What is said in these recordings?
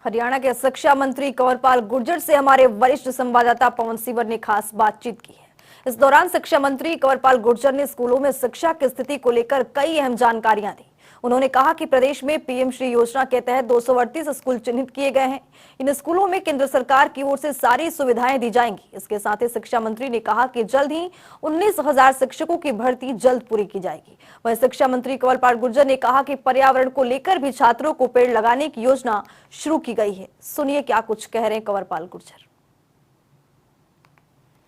हरियाणा के शिक्षा मंत्री कंवरपाल गुर्जर से हमारे वरिष्ठ संवाददाता पवन सिवर ने खास बातचीत की है। इस दौरान शिक्षा मंत्री कंवरपाल गुर्जर ने स्कूलों में शिक्षा की स्थिति को लेकर कई अहम जानकारियां दी। उन्होंने कहा कि प्रदेश में पीएम श्री योजना के तहत 238 स्कूल चिन्हित किए गए हैं। इन स्कूलों में केंद्र सरकार की ओर से सारी सुविधाएं दी जाएंगी। इसके साथ ही शिक्षा मंत्री ने कहा कि जल्द ही 19,000 शिक्षकों की भर्ती जल्द पूरी की जाएगी। वहीं शिक्षा मंत्री कंवरपाल गुर्जर ने कहा कि पर्यावरण को लेकर भी छात्रों को पेड़ लगाने की योजना शुरू की गई है। सुनिए क्या कुछ कह रहे हैं कंवरपाल गुर्जर।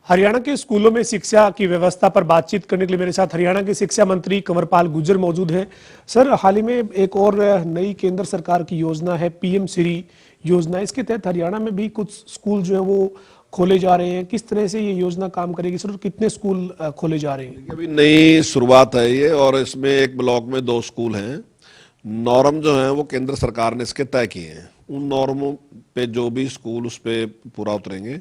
हरियाणा के स्कूलों में शिक्षा की व्यवस्था पर बातचीत करने के लिए मेरे साथ हरियाणा के शिक्षा मंत्री कंवरपाल गुर्जर मौजूद हैं। सर, हाल ही में एक और नई केंद्र सरकार की योजना है पीएम श्री योजना। इसके तहत हरियाणा में भी कुछ स्कूल जो है वो खोले जा रहे हैं। किस तरह से ये योजना काम करेगी सर, कितने स्कूल खोले जा रहे हैं? अभी नई शुरुआत है ये, और इसमें एक ब्लॉक में 2 स्कूल हैं। नॉर्म जो है वो केंद्र सरकार ने इसके तय किए हैं। उन नॉर्मों पे जो भी स्कूल उस पर पूरा उतरेंगे,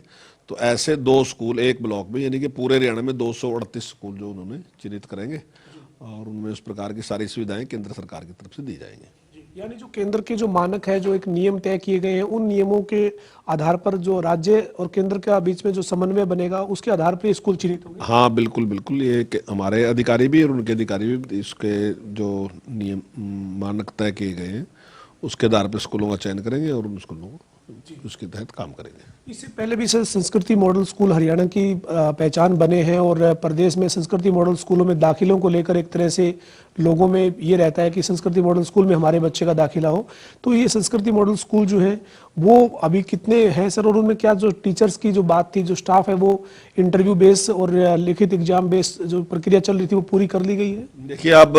तो ऐसे 2 स्कूल एक ब्लॉक में, यानी कि पूरे हरियाणा में 238 स्कूल जो उन्होंने चिन्हित करेंगे, और उनमें उस प्रकार की सारी सुविधाएं केंद्र सरकार की तरफ से दी जाएंगी। यानी जो केंद्र के जो मानक है, जो एक नियम तय किए गए हैं, उन नियमों के आधार पर जो राज्य और केंद्र के बीच में जो समन्वय बनेगा, उसके आधार पर स्कूल चिन्हित होंगे। हाँ, बिल्कुल बिल्कुल। ये हमारे अधिकारी भी और उनके अधिकारी भी इसके जो नियम मानक तय किए गए हैं उसके आधार पर स्कूलों का चयन करेंगे और उन स्कूलों को उसके तहत काम करेंगे। इससे पहले भी सर संस्कृति मॉडल स्कूल हरियाणा की पहचान बने हैं, और प्रदेश में संस्कृति मॉडल स्कूलों में दाखिलों को लेकर एक तरह से लोगों में ये रहता है कि संस्कृति मॉडल स्कूल में हमारे बच्चे का दाखिला हो। तो ये संस्कृति मॉडल स्कूल जो है वो अभी कितने हैं सर, और उनमें क्या जो टीचर्स की जो बात थी, जो स्टाफ है, वो इंटरव्यू बेस्ड और लिखित एग्जाम बेस्ड जो प्रक्रिया चल रही थी वो पूरी कर ली गई है? देखिए, अब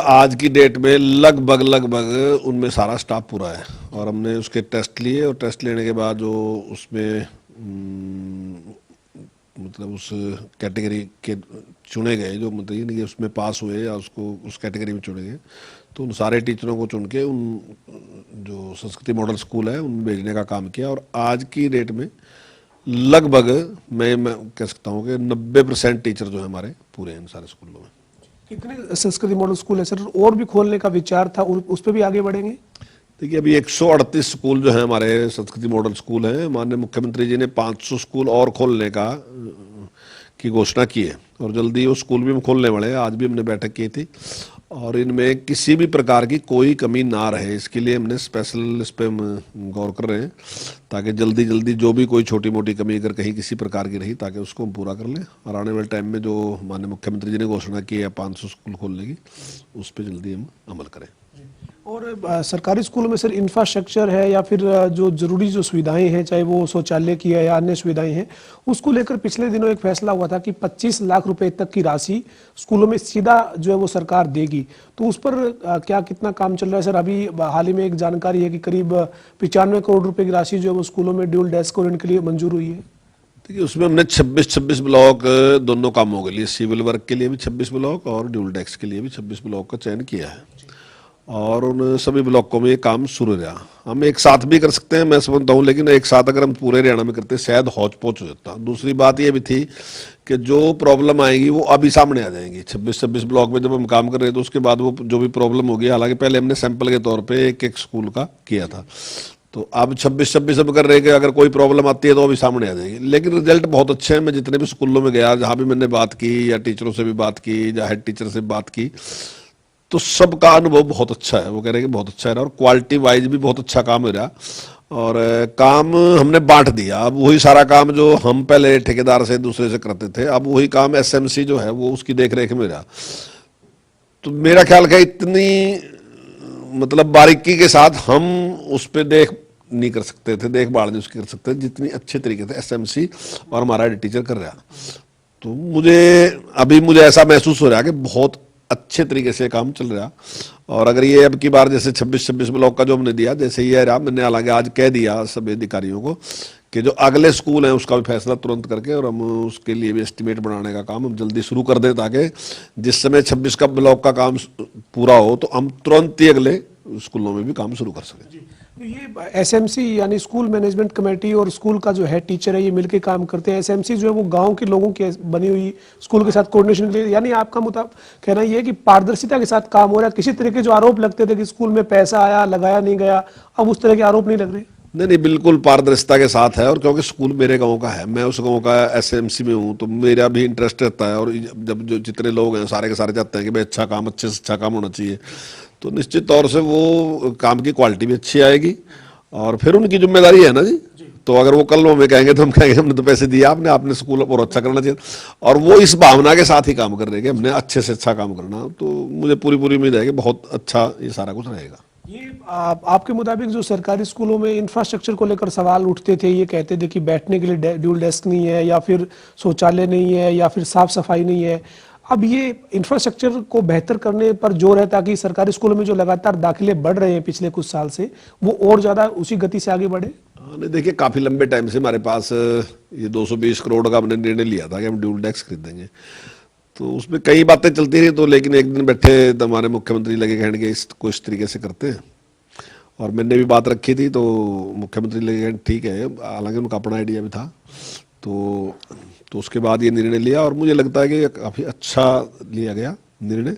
आज की डेट में लगभग उनमें सारा स्टाफ पूरा है, और हमने उसके टेस्ट लिए, और टेस्ट लेने के बाद जो उसमें मतलब उस कैटेगरी के चुने गए, जो मतलब ये नहीं कि उसमें पास हुए या उसको उस कैटेगरी में चुने गए, तो उन सारे टीचरों को चुन के उन जो संस्कृति मॉडल स्कूल है उनमें भेजने का काम किया। और आज की डेट में लगभग मैं कह सकता हूँ कि 90% टीचर जो है हमारे पूरे हैं इन सारे स्कूलों में। कितने संस्कृति मॉडल स्कूल है सर, और भी खोलने का विचार था, उस पर भी आगे बढ़ेंगे? देखिए, अभी 138 स्कूल जो है हमारे संस्कृति मॉडल स्कूल हैं। माननीय मुख्यमंत्री जी ने 500 स्कूल और खोलने की घोषणा की है, और जल्दी वो स्कूल भी हम खोलने वाले हैं। आज भी हमने बैठक की थी, और इनमें किसी भी प्रकार की कोई कमी ना रहे, इसके लिए हमने स्पेशल इस पर गौर कर रहे हैं, ताकि जल्दी जो भी कोई छोटी मोटी कमी अगर कहीं किसी प्रकार की रही, ताकि उसको हम पूरा कर लें, और आने वाले टाइम में जो माननीय मुख्यमंत्री जी ने घोषणा की है 500 स्कूल खोलने की, उस पर जल्दी हम अमल करें। और सरकारी स्कूलों में सर इंफ्रास्ट्रक्चर है या फिर जो जरूरी जो सुविधाएं हैं, चाहे वो शौचालय की है या अन्य सुविधाएं हैं, उसको लेकर पिछले दिनों एक फैसला हुआ था कि 25 लाख रुपए तक की राशि स्कूलों में सीधा जो है वो सरकार देगी। तो उस पर क्या कितना काम चल रहा है सर? अभी हाल ही में एक जानकारी है कि करीब 95 करोड़ रुपए की राशि जो है वो स्कूलों में ड्यूल डेस्क और इनके लिए मंजूर हुई है। देखिए, उसमें हमने 26 ब्लॉक दोनों कामों के लिए, सिविल वर्क के लिए भी 26 ब्लॉक और ड्यूल डेस्क के लिए भी 26 ब्लॉक का चयन किया है, और उन सभी ब्लॉकों में ये काम शुरू रहा। हम एक साथ भी कर सकते हैं, मैं समझता हूँ, लेकिन एक साथ अगर हम पूरे हरियाणा में करते शायद हौच पौच हो जाता। दूसरी बात ये भी थी कि जो प्रॉब्लम आएगी वो अभी सामने आ जाएंगी। 26 ब्लॉक में जब हम काम कर रहे थे, तो उसके बाद वो जो भी प्रॉब्लम होगी, हालांकि पहले हमने सैंपल के तौर पर एक स्कूल का किया था, तो अब 26 अब कर रहे हैं कि अगर कोई प्रॉब्लम आती है तो अभी सामने आ जाएगी। लेकिन रिजल्ट बहुत अच्छे हैं। मैं जितने भी स्कूलों में गया, जहाँ भी मैंने बात की, या टीचरों से भी बात की, या हेड टीचर से बात की, तो सबका अनुभव बहुत अच्छा है। वो कह रहे हैं कि बहुत अच्छा है, और क्वालिटी वाइज भी बहुत अच्छा काम हो रहा, और काम हमने बांट दिया। अब वही सारा काम जो हम पहले ठेकेदार से दूसरे से करते थे, अब वही काम एसएमसी जो है वो उसकी देख रेख में रहा। तो मेरा ख्याल है इतनी मतलब बारीकी के साथ हम उस पर नहीं कर सकते थे, देखभाल नहीं उसकी कर सकते थे, जितनी अच्छे तरीके से एसएमसी और हमारा हेड टीचर कर रहा। तो मुझे ऐसा महसूस हो रहा है कि बहुत अच्छे तरीके से काम चल रहा। और अगर ये अब की बार जैसे 26 ब्लॉक का जो हमने दिया, जैसे ये रहा, मैंने हालांकि आज कह दिया सभी अधिकारियों को कि जो अगले स्कूल हैं उसका भी फैसला तुरंत करके, और हम उसके लिए भी एस्टिमेट बनाने का काम हम जल्दी शुरू कर दें, ताकि जिस समय 26 का ब्लॉक का काम पूरा हो तो हम तुरंत ही अगले स्कूलों में भी काम शुरू कर सकें। ये एसएमसी यानी स्कूल मैनेजमेंट कमेटी और स्कूल का जो हेड टीचर है, ये मिलकर काम करते हैं। एसएमसी जो है वो गांव के लोगों की बनी हुई स्कूल के साथ कोऑर्डिनेशन के लिए, यानी आपका कहना ये है कि पारदर्शिता के साथ काम हो रहा है। किसी तरह के जो आरोप लगते थे कि स्कूल में पैसा आया लगाया नहीं गया, अब उस तरह के आरोप नहीं लग रहे। नहीं नहीं, बिल्कुल पारदर्शिता के साथ है। और क्योंकि स्कूल मेरे गांव का है, मैं उस गांव का एसएमसी में हूँ, तो मेरा भी इंटरेस्ट रहता है। और जब जो जितने लोग हैं सारे के सारे चाहते हैं कि भाई अच्छा काम, अच्छे से अच्छा काम होना चाहिए, तो निश्चित तौर से वो काम की क्वालिटी भी अच्छी आएगी। और फिर उनकी जिम्मेदारी है ना जी, तो अगर वो कल हमें कहेंगे तो हम कहेंगे हमने तो पैसे दिए आपने, आपने स्कूल और अच्छा करना चाहिए। और वो इस भावना के साथ ही काम कर रहे हैं कि हमने अच्छे से अच्छा काम करना। तो मुझे पूरी पूरी उम्मीद है कि बहुत अच्छा ये सारा कुछ रहेगा। ये आपके मुताबिक जो सरकारी स्कूलों में इंफ्रास्ट्रक्चर को लेकर सवाल उठते थे, ये कहते थे कि बैठने के लिए ड्यूल डेस्क नहीं है, या फिर शौचालय नहीं है, या फिर साफ सफाई नहीं है। अब ये इंफ्रास्ट्रक्चर को बेहतर करने पर जोर है, ताकि सरकारी स्कूलों में जो लगातार दाखिले बढ़ रहे हैं पिछले कुछ साल से, वो और ज्यादा उसी गति से आगे बढ़े। नहीं देखिए, काफी लंबे टाइम से हमारे पास ये 220 करोड़ का हमने निर्णय लिया था कि हम ड्यूल डेस्क खरीदेंगे। तो उसमें कई बातें चलती रही, तो लेकिन एक दिन बैठे तो हमारे मुख्यमंत्री लगे कहने के इसको इस तरीके से करते हैं। और मैंने भी बात रखी थी, तो मुख्यमंत्री लगे ठीक है, हालांकि उनका अपना आइडिया भी था। तो उसके बाद ये निर्णय लिया, और मुझे लगता है कि काफ़ी अच्छा लिया गया निर्णय।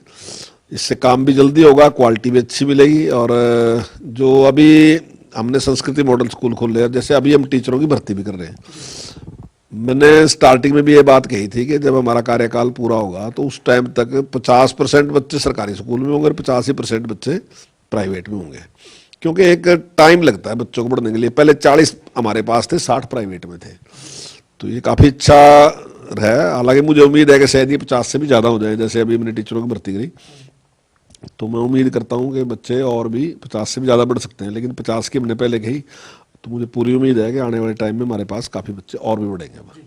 इससे काम भी जल्दी होगा, क्वालिटी भी अच्छी मिलेगी। और जो अभी हमने संस्कृति मॉडल स्कूल खोले हैं, जैसे अभी हम टीचरों की भर्ती भी कर रहे हैं। मैंने स्टार्टिंग में भी ये बात कही थी कि जब हमारा कार्यकाल पूरा होगा तो उस टाइम तक 50% बच्चे सरकारी स्कूल में होंगे और 85% बच्चे प्राइवेट में होंगे। क्योंकि एक टाइम लगता है बच्चों को पढ़ने के लिए। पहले 40 हमारे पास थे, 60 प्राइवेट में थे। तो ये काफ़ी अच्छा है। हालांकि मुझे उम्मीद है कि शायद ये 50 से भी ज़्यादा हो जाए। जैसे अभी मैंने टीचरों की भर्ती करी, तो मैं उम्मीद करता हूँ कि बच्चे और भी 50 से भी ज़्यादा बढ़ सकते हैं। लेकिन 50 की हमने पहले कही, तो मुझे पूरी उम्मीद है कि आने वाले टाइम में हमारे पास काफ़ी बच्चे और भी बढ़ेंगे।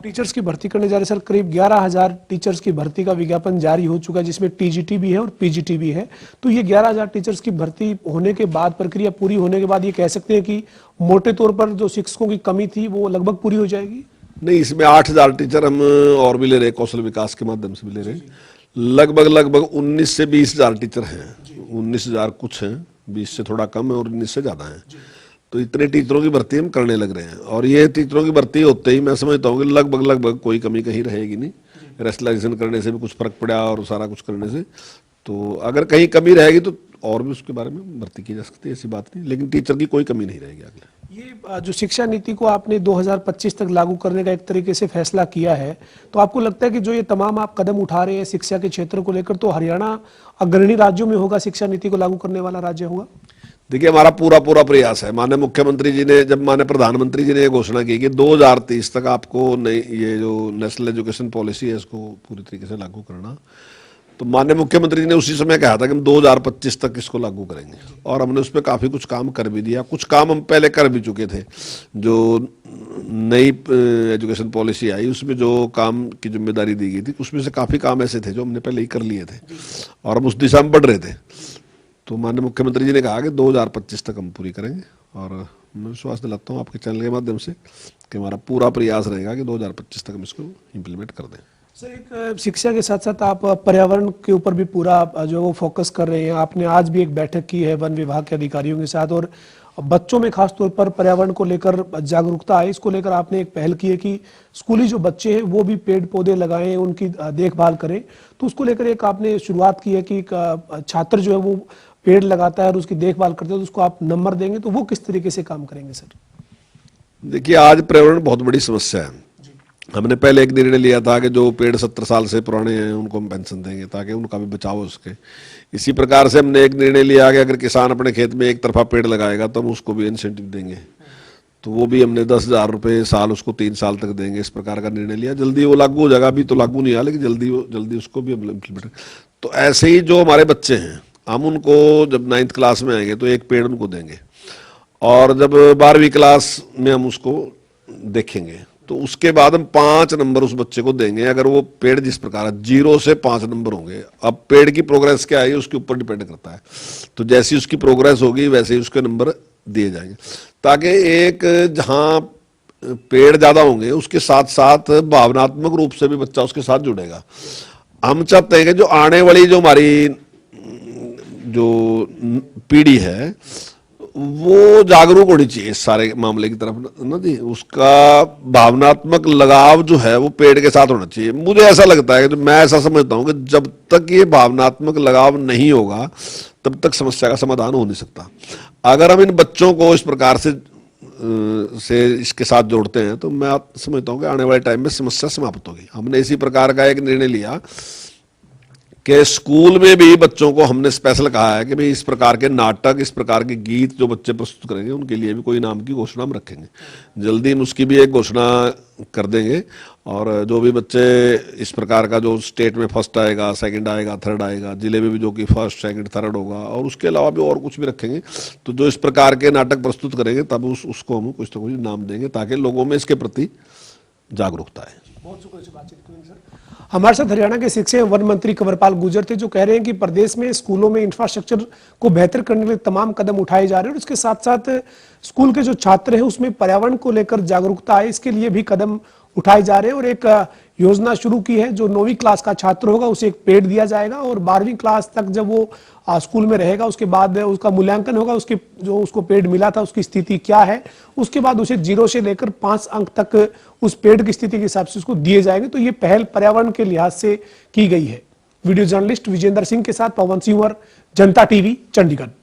टीचर्स की भर्ती करने जा रहे सर, करीब 11,000 टीचर्स की भर्ती का विज्ञापन जारी हो चुका है, जिसमें टीजीटी भी है और पीजीटी भी है। तो ये 11,000 टीचर्स की भर्ती होने के बाद, प्रक्रिया पूरी होने के बाद, ये कह सकते हैं कि मोटे तौर पर जो शिक्षकों की कमी थी वो लगभग पूरी हो जाएगी। नहीं, इसमें 8,000 टीचर हम और भी ले रहे हैं, कौशल विकास के माध्यम से भी ले रहे हैं। लगभग 19 से 20,000 टीचर हैं। 19,000 कुछ हैं, 20 से थोड़ा कम है और 19 से ज़्यादा है। तो इतने टीचरों की भर्ती हम करने लग रहे हैं। और ये टीचरों की भर्ती होते ही मैं समझता हूँ कि लगभग कोई कमी कहीं रहेगी नहीं। रेस्टलाइजेशन करने से भी कुछ फर्क पड़ा और सारा कुछ करने से। तो अगर कहीं कमी रहेगी तो और भी उसके बारे में भर्ती की जा सकती है, ऐसी बात नहीं। लेकिन टीचर की कोई कमी नहीं रहेगी आगे। ये जो शिक्षा नीति को आपने 2025 तक लागू करने का एक तरीके से फैसला किया है, तो आपको लगता है कि जो ये तमाम आप कदम उठा रहे हैं शिक्षा के क्षेत्र को लेकर, तो हरियाणा अग्रणी राज्यों में होगा, शिक्षा नीति को लागू करने वाला राज्य होगा? देखिए, हमारा पूरा प्रयास है। माननीय मुख्यमंत्री जी ने, जब माननीय प्रधानमंत्री जी ने ये घोषणा की कि 2030 तक आपको नई ये जो नेशनल एजुकेशन पॉलिसी है इसको पूरी तरीके से लागू करना, तो माननीय मुख्यमंत्री जी ने उसी समय कहा था कि हम 2025 तक इसको लागू करेंगे। और हमने उस पर काफ़ी कुछ काम कर भी दिया। कुछ काम हम पहले कर भी चुके थे। जो नई एजुकेशन पॉलिसी आई उसमें जो काम की जिम्मेदारी दी गई थी, उसमें से काफ़ी काम ऐसे थे जो हमने पहले ही कर लिए थे और हम उस दिशा में बढ़ रहे थे। तो माननीय मुख्यमंत्री जी ने कहा कि 2025 तक हम पूरी करेंगे। और मैं विश्वास दिलाता हूँ आपके चैनल के माध्यम से कि हमारा पूरा प्रयास रहेगा कि 2025 तक हम इसको इम्प्लीमेंट कर दें। सर, एक शिक्षा के साथ साथ आप पर्यावरण के ऊपर भी पूरा जो वो फोकस कर रहे हैं। आपने आज भी एक बैठक की है वन विभाग के अधिकारियों के साथ, और बच्चों में खास तौर पर पर्यावरण को लेकर जागरूकता है। इसको लेकर आपने एक पहल की है कि स्कूली जो बच्चे हैं वो भी पेड़ पौधे लगाएं, उनकी देखभाल करें। तो उसको लेकर एक आपने शुरुआत की है कि छात्र जो है वो पेड़ लगाता है और उसकी देखभाल करते हैं, तो उसको आप नंबर देंगे। तो वो किस तरीके से काम करेंगे सर? देखिए, आज पर्यावरण बहुत बड़ी समस्या है। हमने पहले एक निर्णय लिया था कि जो पेड़ 70 साल से पुराने हैं उनको हम पेंशन देंगे ताकि उनका भी बचाव हो सके। इसी प्रकार से हमने एक निर्णय लिया कि अगर किसान अपने खेत में एक तरफा पेड़ लगाएगा तो हम उसको भी इंसेंटिव देंगे। तो वो भी हमने 10,000 रुपये साल उसको 3 साल तक देंगे। इस प्रकार का निर्णय लिया। जल्दी वो लागू हो जाएगा। अभी तो लागू नहीं हुआ, लेकिन जल्दी उसको भी हम इम्प्लीमेंट। तो ऐसे ही जो हमारे बच्चे हैं, हम उनको जब 9th क्लास में आएंगे तो एक पेड़ उनको देंगे, और जब 12वीं क्लास में हम उसको देखेंगे तो उसके बाद हम 5 नंबर उस बच्चे को देंगे। अगर वो पेड़ जिस प्रकार 0 से 5 नंबर होंगे। अब पेड़ की प्रोग्रेस क्या है उसके ऊपर डिपेंड करता है। तो जैसी उसकी प्रोग्रेस होगी वैसे ही उसके नंबर दिए जाएंगे, ताकि एक जहाँ पेड़ ज़्यादा होंगे उसके साथ साथ भावनात्मक रूप से भी बच्चा उसके साथ जुड़ेगा। हम चाहते हैं कि जो आने वाली जो हमारी जो पीढ़ी है वो जागरूक होनी चाहिए इस सारे मामले की तरफ ना जी। उसका भावनात्मक लगाव जो है वो पेड़ के साथ होना चाहिए। मुझे ऐसा लगता है कि मैं ऐसा समझता हूँ कि जब तक ये भावनात्मक लगाव नहीं होगा तब तक समस्या का समाधान हो नहीं सकता। अगर हम इन बच्चों को इस प्रकार से से इसके साथ जोड़ते हैं तो मैं समझता हूँ कि आने वाले टाइम में समस्या समाप्त होगी। हमने इसी प्रकार का एक निर्णय लिया कि स्कूल में भी बच्चों को हमने स्पेशल कहा है कि भाई इस प्रकार के नाटक, इस प्रकार के गीत जो बच्चे प्रस्तुत करेंगे उनके लिए भी कोई इनाम की घोषणा हम रखेंगे। जल्दी हम उसकी भी एक घोषणा कर देंगे और जो भी बच्चे इस प्रकार का जो स्टेट में फर्स्ट आएगा, सेकंड आएगा, थर्ड आएगा, जिले में भी जो कि फर्स्ट सेकंड थर्ड होगा और उसके अलावा भी और कुछ भी रखेंगे, तो जो इस प्रकार के नाटक प्रस्तुत करेंगे तब उसको हम कुछ ना कुछ इनाम देंगे ताकि लोगों में इसके प्रति जागरूकता है। बहुत शुक्रिया से बातचीत के लिए सर। हमारे साथ हरियाणा के शिक्षा एवं वन मंत्री कंवरपाल गुर्जर थे, जो कह रहे हैं कि प्रदेश में स्कूलों में इंफ्रास्ट्रक्चर को बेहतर करने के लिए तमाम कदम उठाए जा रहे हैं और इसके साथ साथ स्कूल के जो छात्र हैं उसमें पर्यावरण को लेकर जागरूकता आए, इसके लिए भी कदम उठाए जा रहे हैं। और एक योजना शुरू की है, जो 9वीं क्लास का छात्र होगा उसे एक पेड़ दिया जाएगा और 12वीं क्लास तक जब वो स्कूल में रहेगा उसके बाद उसका मूल्यांकन होगा, उसके जो उसको पेड़ मिला था उसकी स्थिति क्या है, उसके बाद उसे 0 से लेकर 5 अंक तक उस पेड़ की स्थिति के हिसाब से उसको दिए जाएंगे। तो ये पहल पर्यावरण के लिहाज से की गई है। वीडियो जर्नलिस्ट विजेंद्र सिंह के साथ पवन सिंह, जनता टीवी, चंडीगढ़।